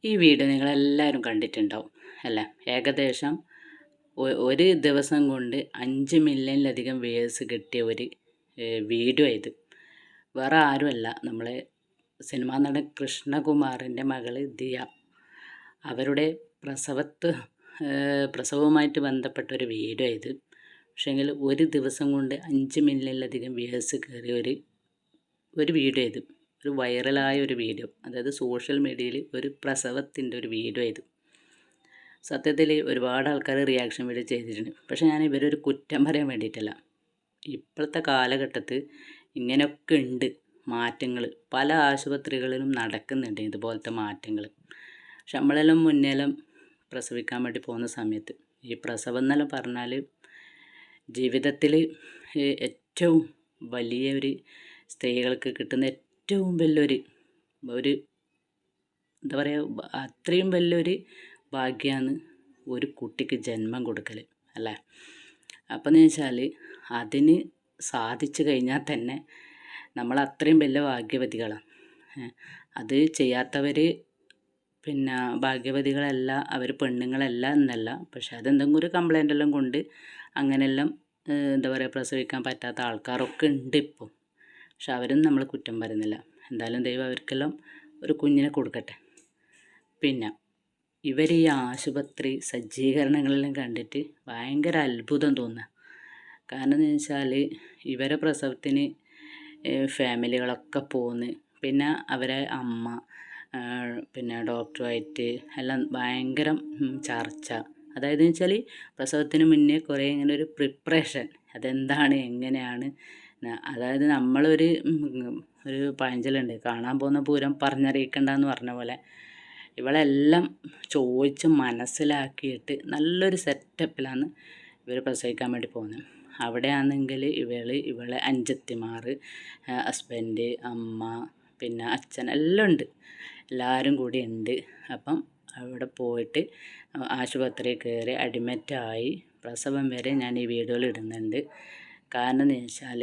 ഈ വീഡിയോ നിങ്ങളെല്ലാവരും കണ്ടിട്ടുണ്ടാവും അല്ലേ? ഏകദേശം ഒരു ദിവസം കൊണ്ട് 5 മില്യണിലധികം വ്യൂവേഴ്സ് കിട്ടിയ ഒരു വീഡിയോ ഇത്. വേറെ ആരുമല്ല, നമ്മളെ സിനിമാ നടൻ കൃഷ്ണകുമാറിൻ്റെ മകള് ദിയ. അവരുടെ പ്രസവവുമായിട്ട് ബന്ധപ്പെട്ട ഒരു വീഡിയോ ഇത്. പക്ഷേങ്കിൽ ഒരു ദിവസം കൊണ്ട് 5 മില്യണിലധികം വ്യൂവേഴ്സ് കയറിയ ഒരു വീഡിയോ ഇത്. ഒരു വൈറലായ ഒരു വീഡിയോ, അതായത് സോഷ്യൽ മീഡിയയിൽ ഒരു പ്രസവത്തിൻ്റെ ഒരു വീഡിയോ ഇത്. സത്യത്തിൽ ഒരുപാട് ആൾക്കാർ റിയാക്ഷൻ വീഡിയോ ചെയ്തിട്ടുണ്ട്. പക്ഷേ ഞാൻ ഇവരൊരു കുറ്റം പറയാൻ വേണ്ടിയിട്ടല്ല. ഇപ്പോഴത്തെ കാലഘട്ടത്തിൽ ഇങ്ങനെയൊക്കെ ഉണ്ട് മാറ്റങ്ങൾ. പല ആശുപത്രികളിലും നടക്കുന്നുണ്ട് ഇതുപോലത്തെ മാറ്റങ്ങൾ. പക്ഷെ നമ്മളെല്ലാം മുന്നേലും പ്രസവിക്കാൻ വേണ്ടി പോകുന്ന സമയത്ത് ഈ പ്രസവം എന്നെല്ലാം പറഞ്ഞാൽ ജീവിതത്തിൽ ഏറ്റവും വലിയ ഒരു സ്ത്രീകൾക്ക് കിട്ടുന്ന ഏറ്റവും വലിയൊരു എന്താ പറയുക, അത്രയും വലിയൊരു ഭാഗ്യമാണ് ഒരു കുട്ടിക്ക് ജന്മം കൊടുക്കൽ അല്ലേ. അപ്പം എന്ന് വെച്ചാൽ അതിന് സാധിച്ചു കഴിഞ്ഞാൽ തന്നെ നമ്മൾ അത്രയും വലിയ ഭാഗ്യവതികളാണ്. അത് ചെയ്യാത്തവർ പിന്നെ ഭാഗ്യവതികളല്ല, അവർ പെണ്ണുങ്ങളല്ല എന്നല്ല. പക്ഷെ അതെന്തെങ്കിലും ഒരു കംപ്ലൈൻ്റ് എല്ലാം കൊണ്ട് അങ്ങനെയെല്ലാം എന്താ പറയുക പ്രസവിക്കാൻ പറ്റാത്ത ആൾക്കാരൊക്കെ ഉണ്ട് ഇപ്പോൾ. പക്ഷെ അവരും നമ്മൾ കുറ്റം പറയുന്നില്ല. എന്തായാലും ദൈവം അവർക്കെല്ലാം ഒരു കുഞ്ഞിനെ കൊടുക്കട്ടെ. പിന്നെ ഇവർ ഈ ആശുപത്രി സജ്ജീകരണങ്ങളെല്ലാം കണ്ടിട്ട് ഭയങ്കര അത്ഭുതം തോന്നുക. കാരണം എന്ന് വെച്ചാൽ ഇവരെ പ്രസവത്തിന് ഫാമിലികളൊക്കെ പോന്ന്, പിന്നെ അവരെ അമ്മ പിന്നെ ഡോക്ടറുമായിട്ട് എല്ലാം ഭയങ്കര ചർച്ച. അതായത് വെച്ചാൽ പ്രസവത്തിന് മുന്നേ കുറേ ഇങ്ങനെ ഒരു പ്രിപ്പറേഷൻ, അതെന്താണ് എങ്ങനെയാണ്. അതായത് നമ്മളൊരു പഴഞ്ചൊല്ലുണ്ട്, കാണാൻ പോകുന്ന പൂരം പറഞ്ഞറിയിക്കണ്ടെന്ന് പറഞ്ഞ പോലെ ഇവളെല്ലാം ചോദിച്ച് മനസ്സിലാക്കിയിട്ട് നല്ലൊരു സെറ്റപ്പിലാണ് ഇവർ പ്രസവിക്കാൻ വേണ്ടി പോകുന്നത്. അവിടെയാണെങ്കിൽ ഇവളെ അഞ്ചത്തിമാർ, ഹസ്ബൻഡ്, അമ്മ, പിന്നെ അച്ഛൻ എല്ലാം ഉണ്ട്, എല്ലാവരും കൂടി ഉണ്ട്. അപ്പം അവിടെ പോയിട്ട് ആശുപത്രിയിൽ കയറി അഡ്മിറ്റായി പ്രസവം വരെ ഞാൻ ഈ വീഡിയോയിൽ ഇടുന്നുണ്ട്. കാരണം എന്ന് വെച്ചാൽ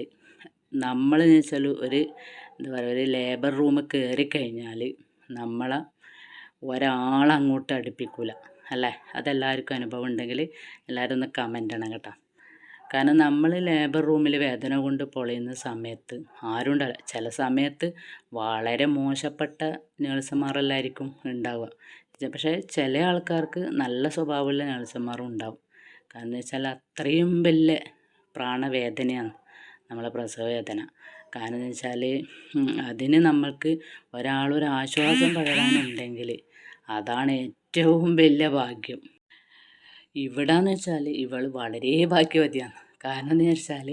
നമ്മളെന്ന് വെച്ചാൽ എന്താ പറയുക, ഒരു ലേബർ റൂം കയറി കഴിഞ്ഞാൽ നമ്മളെ ഒരാളങ്ങോട്ട് അടുപ്പിക്കൂല അല്ലേ. അതെല്ലാവർക്കും അനുഭവം ഉണ്ടെങ്കിൽ എല്ലാവരും ഒന്ന് കമൻ്റ് ആണ് കേട്ടോ. കാരണം നമ്മൾ ലേബർ റൂമിൽ വേദന കൊണ്ട് പൊളയുന്ന സമയത്ത് ആരും ഉണ്ടാവില്ല. ചില സമയത്ത് വളരെ മോശപ്പെട്ട നേഴ്സുമാരെല്ലായിരിക്കും ഉണ്ടാവുക. പക്ഷേ ചില ആൾക്കാർക്ക് നല്ല സ്വഭാവമുള്ള നേഴ്സുമാരും ഉണ്ടാവും. കാരണം എന്ന് വെച്ചാൽ അത്രയും വലിയ പ്രാണവേദനയാണ് നമ്മളെ പ്രസവ വേദന. കാരണം എന്ന് വെച്ചാൽ അതിന് നമ്മൾക്ക് ഒരാളൊരു ആശ്വാസം പകരാനുണ്ടെങ്കിൽ അതാണ് ഏറ്റവും വലിയ ഭാഗ്യം. ഇവിടെന്ന് വെച്ചാൽ ഇവൾ വളരെ ഭാഗ്യവതിയാണ്. കാരണം എന്ന് വെച്ചാൽ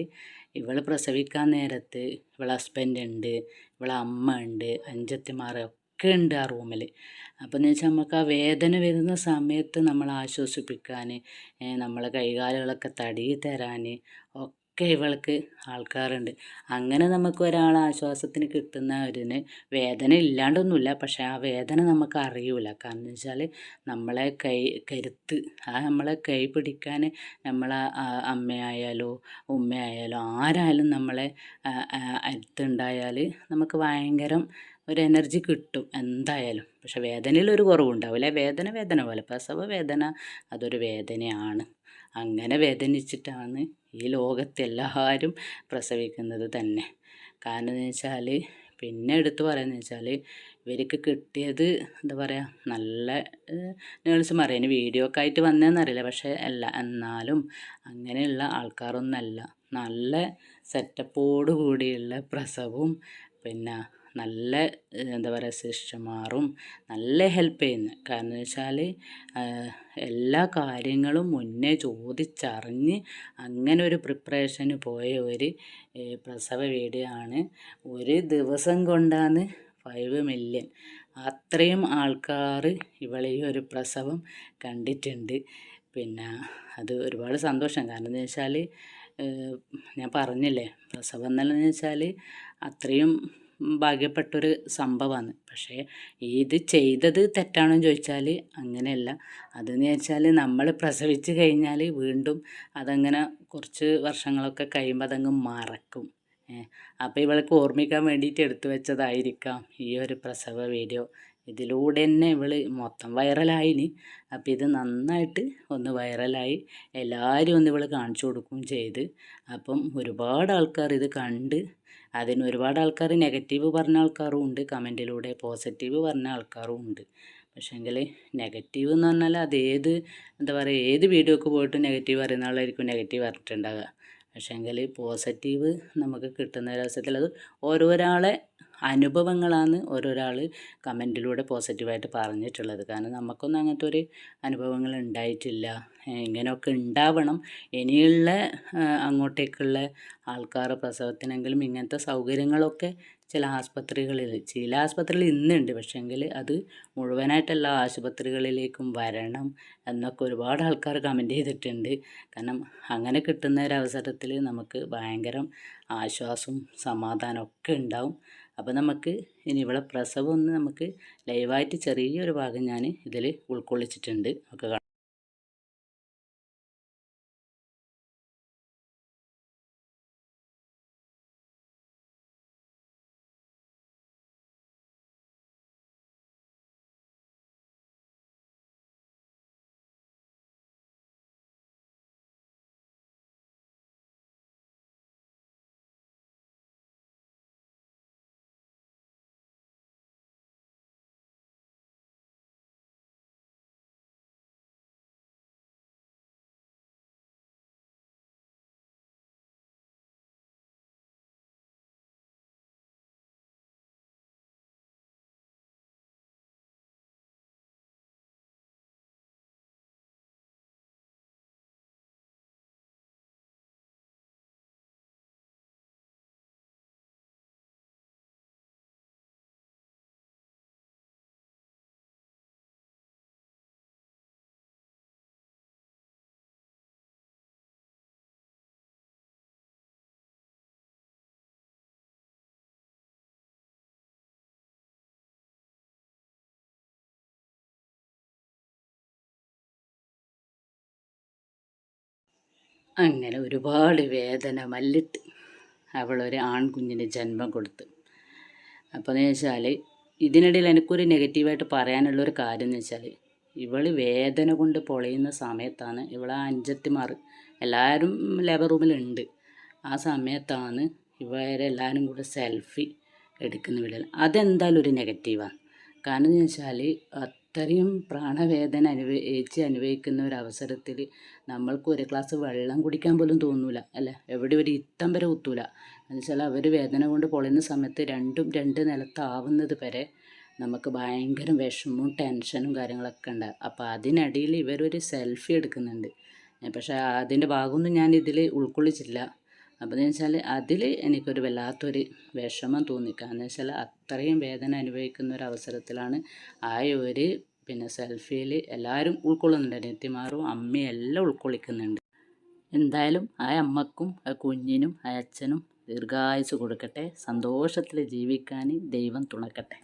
ഇവൾ പ്രസവിക്കാൻ നേരത്ത് ഇവളെ ഹസ്ബൻഡ് ഉണ്ട്, ഇവളെ അമ്മ ഉണ്ട്, അഞ്ചത്തിമാരൊക്കെ ഉണ്ട് ആ റൂമിൽ. അപ്പം എന്ന് വെച്ചാൽ നമുക്ക് ആ വേദന വരുന്ന സമയത്ത് നമ്മളെ ആശ്വസിപ്പിക്കാൻ, നമ്മളെ കൈകാലുകളൊക്കെ തടയി തരാൻ ഒക്കെ ഇവൾക്ക് ആൾക്കാരുണ്ട്. അങ്ങനെ നമുക്ക് ഒരാൾ ആശ്വാസത്തിന് കിട്ടുന്ന വേദന ഇല്ലാണ്ടൊന്നുമില്ല. പക്ഷേ ആ വേദന നമുക്ക് അറിയൂല. കാരണം എന്ന് വെച്ചാൽ നമ്മളെ കരുത്ത്, നമ്മളെ കൈ പിടിക്കാൻ നമ്മളെ അമ്മയായാലോ ഉമ്മയായാലോ ആരായാലും നമ്മളെ അടുത്തുണ്ടായാൽ നമുക്ക് ഭയങ്കര ഒരു എനർജി കിട്ടും എന്തായാലും. പക്ഷെ വേദനയിലൊരു കുറവുണ്ടാവില്ല. വേദന പോലെ പ്രസവ വേദന അതൊരു വേദനയാണ്. അങ്ങനെ വേദനിച്ചിട്ടാണ് ഈ ലോകത്തെല്ലാവരും പ്രസവിക്കുന്നത് തന്നെ. കാരണം എന്ന് വെച്ചാൽ പിന്നെ എടുത്തു പറയുന്നത് വെച്ചാൽ ഇവർക്ക് കിട്ടിയത് എന്താ പറയുക, നല്ല നേഴ്സുമാർ. അതിന് വീഡിയോ ഒക്കെ ആയിട്ട് വന്നതെന്നറിയില്ല, പക്ഷേ അല്ല, എന്നാലും അങ്ങനെയുള്ള ആൾക്കാരൊന്നല്ല. നല്ല സെറ്റപ്പോട് കൂടിയുള്ള പ്രസവവും പിന്നെ നല്ല എന്താ പറയുക സിസ്റ്റർമാരും നല്ല ഹെൽപ്പ് ചെയ്യുന്നത്. കാരണം എന്ന് വെച്ചാൽ എല്ലാ കാര്യങ്ങളും മുന്നേ ചോദിച്ചറിഞ്ഞ് അങ്ങനെ ഒരു പ്രിപ്പറേഷന് പോയ ഒരു പ്രസവ വീഡിയോ ആണ്. ഒരു ദിവസം കൊണ്ടാണ് 5 മില്യൺ അത്രയും ആൾക്കാർ ഇവളെ ഈ ഒരു പ്രസവം കണ്ടിട്ടുണ്ട്. പിന്നെ അത് ഒരുപാട് സന്തോഷം. കാരണം എന്ന് വെച്ചാൽ ഞാൻ പറഞ്ഞില്ലേ, പ്രസവം എന്നുള്ളതെന്ന് വെച്ചാൽ അത്രയും ഭാഗ്യപ്പെട്ടൊരു സംഭവമാണ്. പക്ഷേ ഇത് ചെയ്തത് തെറ്റാണെന്ന് ചോദിച്ചാൽ അങ്ങനെയല്ല. അതെന്ന് വെച്ചാൽ നമ്മൾ പ്രസവിച്ച് കഴിഞ്ഞാൽ വീണ്ടും അതങ്ങനെ കുറച്ച് വർഷങ്ങളൊക്കെ കഴിയുമ്പോൾ അതങ്ങ് മറക്കും. അപ്പോൾ ഇവൾക്ക് ഓർമ്മിക്കാൻ വേണ്ടിയിട്ട് എടുത്തു വെച്ചതായിരിക്കാം ഈ ഒരു പ്രസവ വീഡിയോ ഇതിലൂടെ തന്നെ ഇവൾ മൊത്തം വൈറലായിന്. അപ്പോൾ ഇത് നന്നായിട്ട് ഒന്ന് വൈറലായി, എല്ലാവരും ഒന്ന് ഇവൾ കാണിച്ചു കൊടുക്കുകയും ചെയ്ത്. അപ്പം ഒരുപാട് ആൾക്കാർ ഇത് കണ്ട്, അതിന് ഒരുപാട് ആൾക്കാർ നെഗറ്റീവ് പറഞ്ഞ ആൾക്കാരും ഉണ്ട്, കമൻറ്റിലൂടെ പോസിറ്റീവ് പറഞ്ഞ ആൾക്കാരും ഉണ്ട്. പക്ഷേങ്കിൽ നെഗറ്റീവ് എന്ന് പറഞ്ഞാൽ അത് എന്താ പറയുക, ഏത് വീഡിയോക്ക് പോയിട്ട് നെഗറ്റീവ് പറയുന്ന ആളായിരിക്കും നെഗറ്റീവ് പറഞ്ഞിട്ടുണ്ടാകുക. പക്ഷേങ്കിൽ പോസിറ്റീവ് നമുക്ക് കിട്ടുന്ന ഒരവസരത്തിൽ അത് ഓരോരാളെ അനുഭവങ്ങളാണ് ഓരോരാൾ കമൻറ്റിലൂടെ പോസിറ്റീവായിട്ട് പറഞ്ഞിട്ടുള്ളത്. കാരണം നമുക്കൊന്നും അങ്ങനത്തെ ഒരു അനുഭവങ്ങൾ ഉണ്ടായിട്ടില്ല. ഇങ്ങനെയൊക്കെ ഉണ്ടാവണം. ഇനിയുള്ള അങ്ങോട്ടേക്കുള്ള ആൾക്കാർ പ്രസവത്തിനെങ്കിലും ഇങ്ങനത്തെ സൗകര്യങ്ങളൊക്കെ ചില ആസ്പത്രികളിൽ ഇന്നുണ്ട്. പക്ഷേങ്കിൽ അത് മുഴുവനായിട്ട് എല്ലാ ആശുപത്രികളിലേക്കും വരണം എന്നൊക്കെ ഒരുപാട് ആൾക്കാർ കമൻറ്റ് ചെയ്തിട്ടുണ്ട്. കാരണം അങ്ങനെ കിട്ടുന്ന ഒരവസരത്തിൽ നമുക്ക് ഭയങ്കര ആശ്വാസവും സമാധാനമൊക്കെ ഉണ്ടാവും. അപ്പോൾ നമുക്ക് ഇനി ഇവിടെ പ്രസവം ഒന്ന് നമുക്ക് ലൈവായിട്ട് ചെറിയൊരു ഭാഗം ഞാൻ ഇതിൽ ഉൾക്കൊള്ളിച്ചിട്ടുണ്ട്. ഒക്കെ അങ്ങനെ ഒരുപാട് വേദന മല്ലിട്ട് അവളൊരു ആൺകുഞ്ഞിന് ജന്മം കൊടുത്തു. അപ്പോൾ എന്ന് വെച്ചാൽ ഇതിനിടയിൽ എനിക്കൊരു നെഗറ്റീവായിട്ട് പറയാനുള്ളൊരു കാര്യം എന്ന് വെച്ചാൽ, ഇവൾ വേദന കൊണ്ട് പൊളയുന്ന സമയത്താണ് ഇവളെ അഞ്ചത്തിമാർ എല്ലാവരും ലേബർ റൂമിലുണ്ട്. ആ സമയത്താണ് ഇവരെല്ലാവരും കൂടെ സെൽഫി എടുക്കുന്ന വീഡിയോ. അതെന്തായാലും ഒരു നെഗറ്റീവാണ്. കാരണം എന്ന് വെച്ചാൽ അത്രയും പ്രാണവേദന അനുഭവിക്കുന്ന ഒരു അവസരത്തിൽ നമ്മൾക്ക് ഒരു ഗ്ലാസ് വെള്ളം കുടിക്കാൻ പോലും തോന്നൂല, അല്ലേ? എവിടെ ഒരു ഇത്തം വരെ കുത്തൂല. എന്ന് വെച്ചാൽ അവർ വേദന കൊണ്ട് പൊളിയുന്ന സമയത്ത് രണ്ട് നിലത്താവുന്നത് വരെ നമുക്ക് ഭയങ്കര വിഷമവും ടെൻഷനും കാര്യങ്ങളൊക്കെ ഉണ്ടാകും. അപ്പോൾ അതിനിടയിൽ ഇവരൊരു സെൽഫി എടുക്കുന്നുണ്ട്. പക്ഷേ അതിൻ്റെ ഭാഗമൊന്നും ഞാൻ ഇതിൽ ഉൾക്കൊള്ളിച്ചില്ല. അപ്പോൾ എന്ന് വെച്ചാൽ അതിൽ എനിക്കൊരു വല്ലാത്തൊരു വിഷമം തോന്നി. കാരണം വെച്ചാൽ അത്രയും വേദന അനുഭവിക്കുന്ന ഒരു അവസരത്തിലാണ് ആ ഒരു സെൽഫിയിൽ എല്ലാവരും ഉൾക്കൊള്ളുന്നുണ്ട്. അനിയത്തിമാരും അമ്മയും എല്ലാം ഉൾക്കൊള്ളിക്കുന്നുണ്ട്. എന്തായാലും ആ അമ്മക്കും ആ കുഞ്ഞിനും ആ അച്ഛനും ദീർഘായുസ്സ് കൊടുക്കട്ടെ. സന്തോഷത്തിൽ ജീവിക്കാൻ ദൈവം തുണക്കട്ടെ.